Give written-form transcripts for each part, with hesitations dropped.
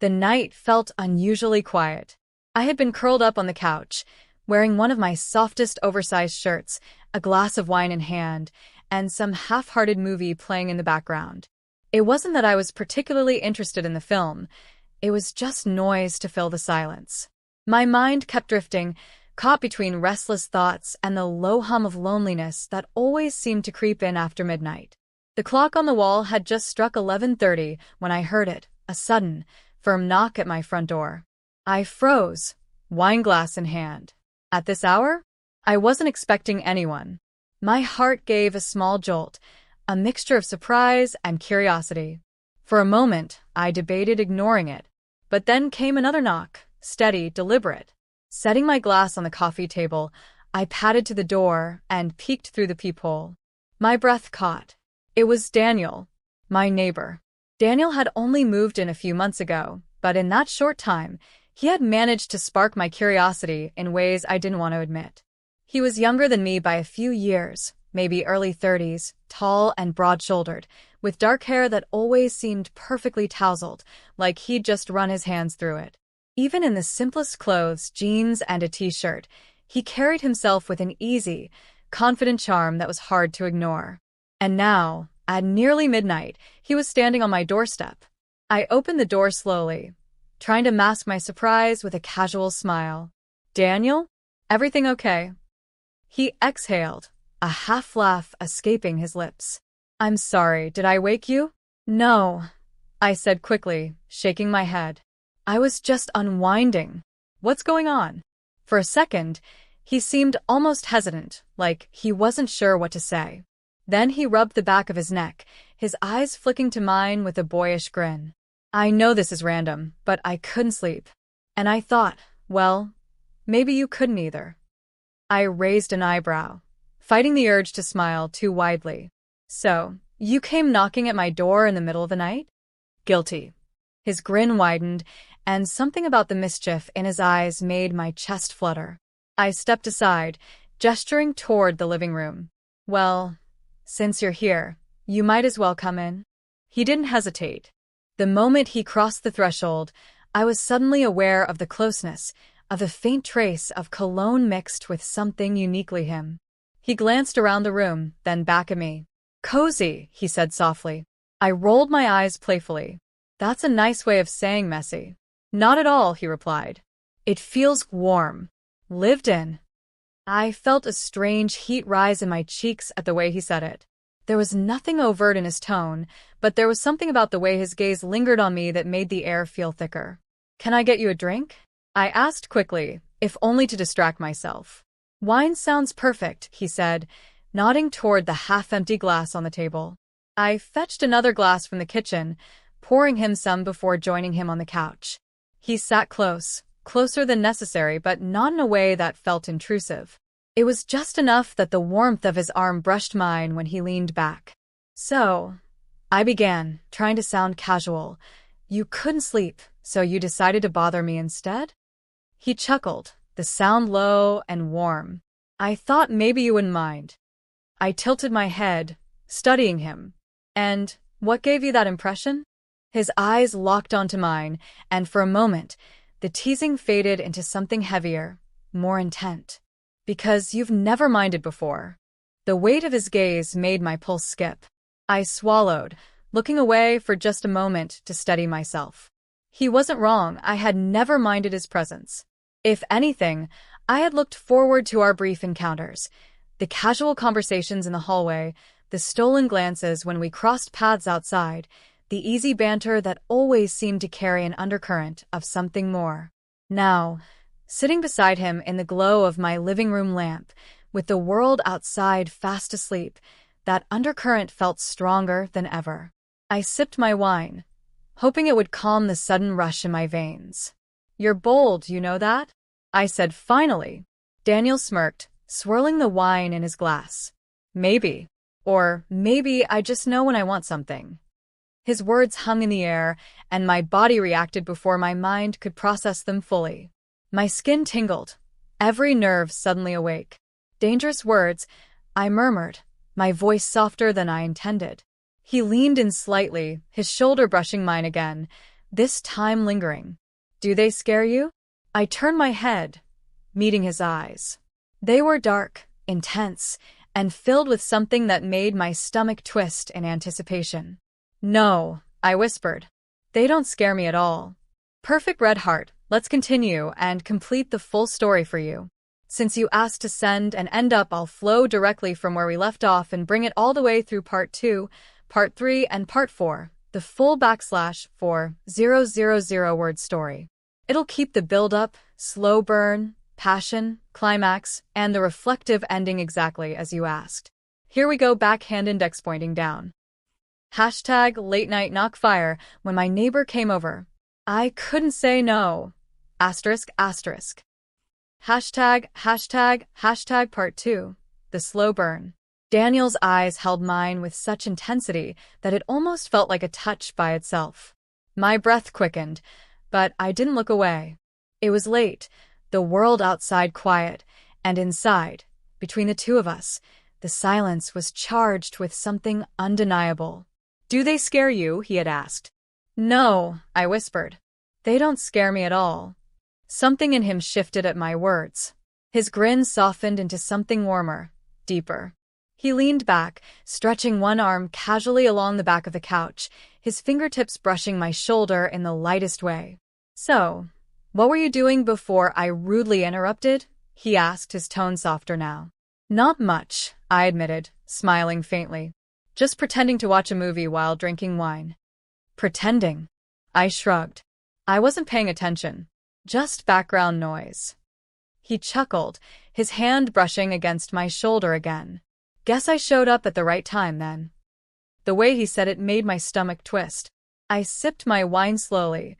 The night felt unusually quiet. I had been curled up on the couch, wearing one of my softest oversized shirts, a glass of wine in hand, and some half-hearted movie playing in the background. It wasn't that I was particularly interested in the film. It was just noise to fill the silence. My mind kept drifting, caught between restless thoughts and the low hum of loneliness that always seemed to creep in after midnight. The clock on the wall had just struck 11:30 when I heard it, a sudden, firm knock at my front door. I froze, wine glass in hand. At this hour? I wasn't expecting anyone. My heart gave a small jolt, a mixture of surprise and curiosity. For a moment, I debated ignoring it. But then came another knock, steady, deliberate. Setting my glass on the coffee table, I padded to the door and peeked through the peephole. My breath caught. It was Daniel, my neighbor. Daniel had only moved in a few months ago, but in that short time, he had managed to spark my curiosity in ways I didn't want to admit. He was younger than me by a few years, maybe early 30s, tall and broad-shouldered, with dark hair that always seemed perfectly tousled, like he'd just run his hands through it. Even in the simplest clothes, jeans and a t-shirt, he carried himself with an easy, confident charm that was hard to ignore. And now, at nearly midnight, he was standing on my doorstep. I opened the door slowly, trying to mask my surprise with a casual smile. "Daniel? Everything okay?" He exhaled, a half-laugh escaping his lips. "I'm sorry, did I wake you?" "No," I said quickly, shaking my head. "I was just unwinding." "What's going on?" For a second, he seemed almost hesitant, like he wasn't sure what to say. Then he rubbed the back of his neck, his eyes flicking to mine with a boyish grin. "I know this is random, but I couldn't sleep. And I thought, well, maybe you couldn't either." I raised an eyebrow, fighting the urge to smile too widely. "So, you came knocking at my door in the middle of the night?" "Guilty." His grin widened, and something about the mischief in his eyes made my chest flutter. I stepped aside, gesturing toward the living room. "Well, since you're here, you might as well come in." He didn't hesitate. The moment he crossed the threshold, I was suddenly aware of the closeness, of the faint trace of cologne mixed with something uniquely him. He glanced around the room, then back at me. "Cozy," he said softly. I rolled my eyes playfully. "That's a nice way of saying messy." "Not at all," he replied. "It feels warm. Lived in." I felt a strange heat rise in my cheeks at the way he said it. There was nothing overt in his tone, but there was something about the way his gaze lingered on me that made the air feel thicker. "Can I get you a drink?" I asked quickly, if only to distract myself. "Wine sounds perfect," he said, nodding toward the half-empty glass on the table. I fetched another glass from the kitchen, pouring him some before joining him on the couch. He sat close, closer than necessary, but not in a way that felt intrusive. It was just enough that the warmth of his arm brushed mine when he leaned back. "So," I began, trying to sound casual, "you couldn't sleep, so you decided to bother me instead?" He chuckled, the sound low and warm. "I thought maybe you wouldn't mind." I tilted my head, studying him. "And what gave you that impression?" His eyes locked onto mine, and for a moment, the teasing faded into something heavier, more intent. "Because you've never minded before." The weight of his gaze made my pulse skip. I swallowed, looking away for just a moment to steady myself. He wasn't wrong. I had never minded his presence. If anything, I had looked forward to our brief encounters, the casual conversations in the hallway, the stolen glances when we crossed paths outside, the easy banter that always seemed to carry an undercurrent of something more. Now, sitting beside him in the glow of my living room lamp, with the world outside fast asleep, that undercurrent felt stronger than ever. I sipped my wine, hoping it would calm the sudden rush in my veins. "You're bold, you know that?" I said finally. Daniel smirked, swirling the wine in his glass. "Maybe. Or maybe I just know when I want something." His words hung in the air, and my body reacted before my mind could process them fully. My skin tingled, every nerve suddenly awake. "Dangerous words," I murmured, my voice softer than I intended. He leaned in slightly, his shoulder brushing mine again, this time lingering. Do they scare you? I turned my head, meeting his eyes. They were dark, intense, and filled with something that made my stomach twist in anticipation. No, I whispered. They don't scare me at all. Perfect red heart, let's continue and complete the full story for you. Since you asked to send and end up, I'll flow directly from where we left off and bring it all the way through part 2, part 3, and part 4, the full /4,000 word story. It'll keep the build-up, slow burn, passion, climax, and the reflective ending exactly as you asked. Here we go, backhand index pointing down. #late night knockfire when my neighbor came over. I couldn't say no. ***. ## part 2, the slow burn. Daniel's eyes held mine with such intensity that it almost felt like a touch by itself. My breath quickened, but I didn't look away. It was late, the world outside quiet, and inside, between the two of us, the silence was charged with something undeniable. Do they scare you? He had asked. No, I whispered. They don't scare me at all. Something in him shifted at my words. His grin softened into something warmer, deeper. He leaned back, stretching one arm casually along the back of the couch, his fingertips brushing my shoulder in the lightest way. So, what were you doing before I rudely interrupted? He asked, his tone softer now. Not much, I admitted, smiling faintly. Just pretending to watch a movie while drinking wine. Pretending? I shrugged. I wasn't paying attention. Just background noise. He chuckled, his hand brushing against my shoulder again. Guess I showed up at the right time then. The way he said it made my stomach twist. I sipped my wine slowly,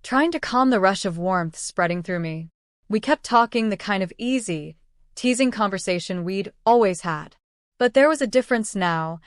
trying to calm the rush of warmth spreading through me. We kept talking, the kind of easy, teasing conversation we'd always had. But there was a difference now.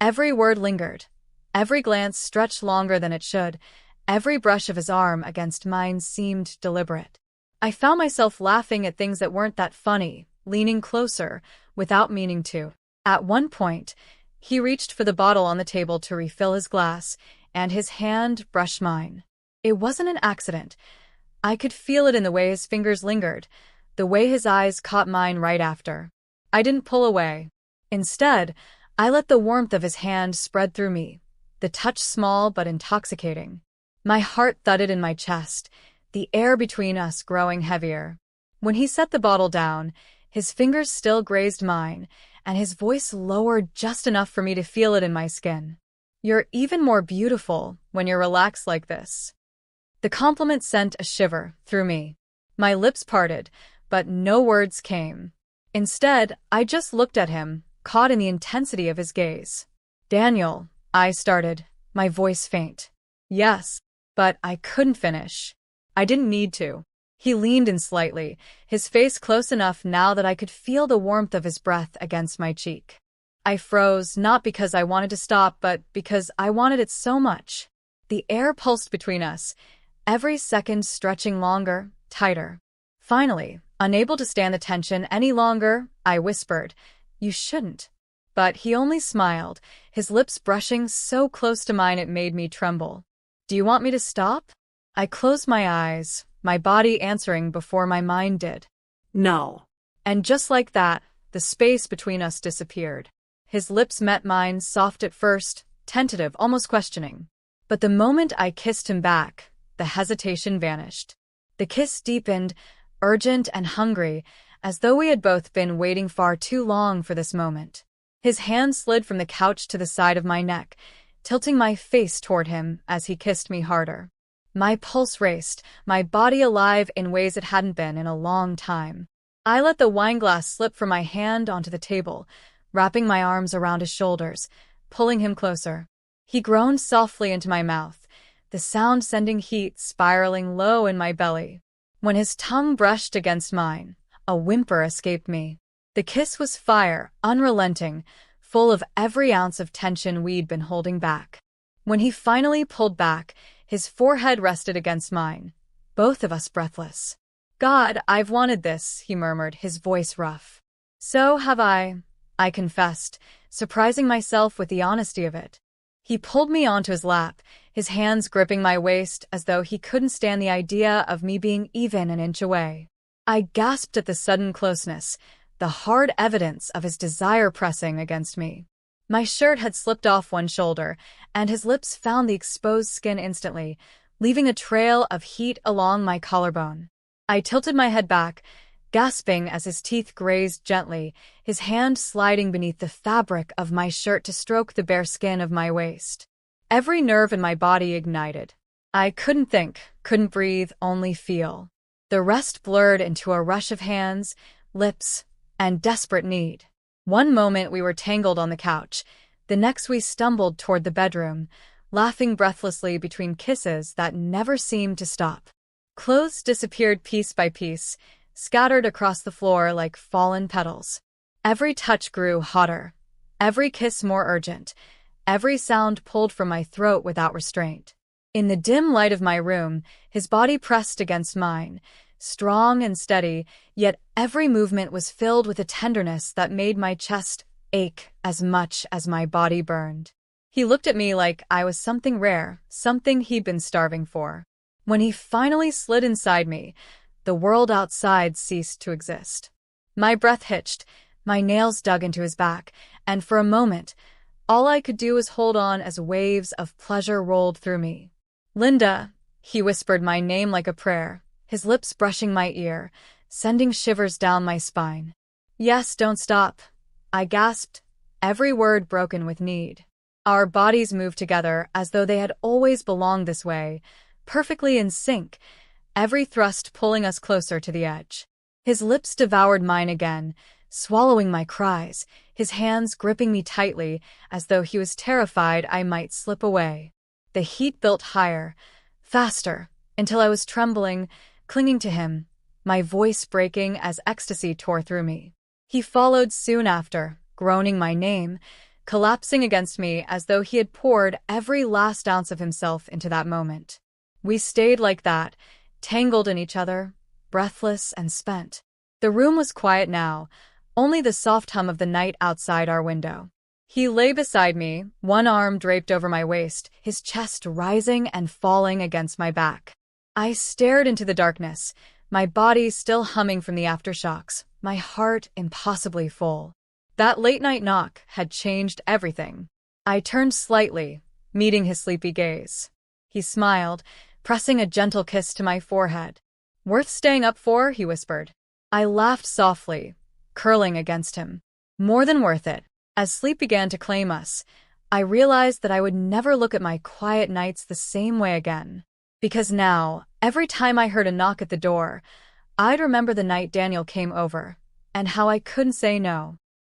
Every word lingered. Every glance stretched longer than it should. Every brush of his arm against mine seemed deliberate. I found myself laughing at things that weren't that funny, leaning closer, without meaning to. At one point, he reached for the bottle on the table to refill his glass, and his hand brushed mine. It wasn't an accident. I could feel it in the way his fingers lingered, the way his eyes caught mine right after. I didn't pull away. Instead, I let the warmth of his hand spread through me, the touch small but intoxicating. My heart thudded in my chest, the air between us growing heavier. When he set the bottle down, his fingers still grazed mine, and his voice lowered just enough for me to feel it in my skin. You're even more beautiful when you're relaxed like this. The compliment sent a shiver through me. My lips parted, but no words came. Instead, I just looked at him, caught in the intensity of his gaze. Daniel, I started, my voice faint. Yes, but I couldn't finish. I didn't need to. He leaned in slightly, his face close enough now that I could feel the warmth of his breath against my cheek. I froze, not because I wanted to stop, but because I wanted it so much. The air pulsed between us, every second stretching longer, tighter. Finally, unable to stand the tension any longer, I whispered, "You shouldn't." But he only smiled, his lips brushing so close to mine it made me tremble. Do you want me to stop? I closed my eyes, my body answering before my mind did. No. And just like that, the space between us disappeared. His lips met mine, soft at first, tentative, almost questioning. But the moment I kissed him back, the hesitation vanished. The kiss deepened, urgent and hungry, as though we had both been waiting far too long for this moment. His hand slid from the couch to the side of my neck, tilting my face toward him as he kissed me harder. My pulse raced, my body alive in ways it hadn't been in a long time. I let the wineglass slip from my hand onto the table, wrapping my arms around his shoulders, pulling him closer. He groaned softly into my mouth, the sound sending heat spiraling low in my belly. When his tongue brushed against mine, a whimper escaped me. The kiss was fire, unrelenting, full of every ounce of tension we'd been holding back. When he finally pulled back, his forehead rested against mine, both of us breathless. God, I've wanted this, he murmured, his voice rough. So have I confessed, surprising myself with the honesty of it. He pulled me onto his lap, his hands gripping my waist as though he couldn't stand the idea of me being even an inch away. I gasped at the sudden closeness, the hard evidence of his desire pressing against me. My shirt had slipped off one shoulder, and his lips found the exposed skin instantly, leaving a trail of heat along my collarbone. I tilted my head back, gasping as his teeth grazed gently, his hand sliding beneath the fabric of my shirt to stroke the bare skin of my waist. Every nerve in my body ignited. I couldn't think, couldn't breathe, only feel. The rest blurred into a rush of hands, lips, and desperate need. One moment we were tangled on the couch, the next we stumbled toward the bedroom, laughing breathlessly between kisses that never seemed to stop. Clothes disappeared piece by piece, scattered across the floor like fallen petals. Every touch grew hotter, every kiss more urgent, every sound pulled from my throat without restraint. In the dim light of my room, his body pressed against mine, strong and steady, yet every movement was filled with a tenderness that made my chest ache as much as my body burned. He looked at me like I was something rare, something he'd been starving for. When he finally slid inside me, the world outside ceased to exist. My breath hitched, my nails dug into his back, and for a moment, all I could do was hold on as waves of pleasure rolled through me. "Linda," he whispered my name like a prayer, his lips brushing my ear, sending shivers down my spine. "Yes, don't stop," I gasped, every word broken with need. Our bodies moved together as though they had always belonged this way, perfectly in sync, every thrust pulling us closer to the edge. His lips devoured mine again, swallowing my cries, his hands gripping me tightly as though he was terrified I might slip away. The heat built higher, faster, until I was trembling, clinging to him, my voice breaking as ecstasy tore through me. He followed soon after, groaning my name, collapsing against me as though he had poured every last ounce of himself into that moment. We stayed like that, tangled in each other, breathless and spent. The room was quiet now, only the soft hum of the night outside our window. He lay beside me, one arm draped over my waist, his chest rising and falling against my back. I stared into the darkness, my body still humming from the aftershocks, my heart impossibly full. That late-night knock had changed everything. I turned slightly, meeting his sleepy gaze. He smiled, pressing a gentle kiss to my forehead. "Worth staying up for?" he whispered. I laughed softly, curling against him. More than worth it. As sleep began to claim us, I realized that I would never look at my quiet nights the same way again. Because now, every time I heard a knock at the door, I'd remember the night Daniel came over, and how I couldn't say no.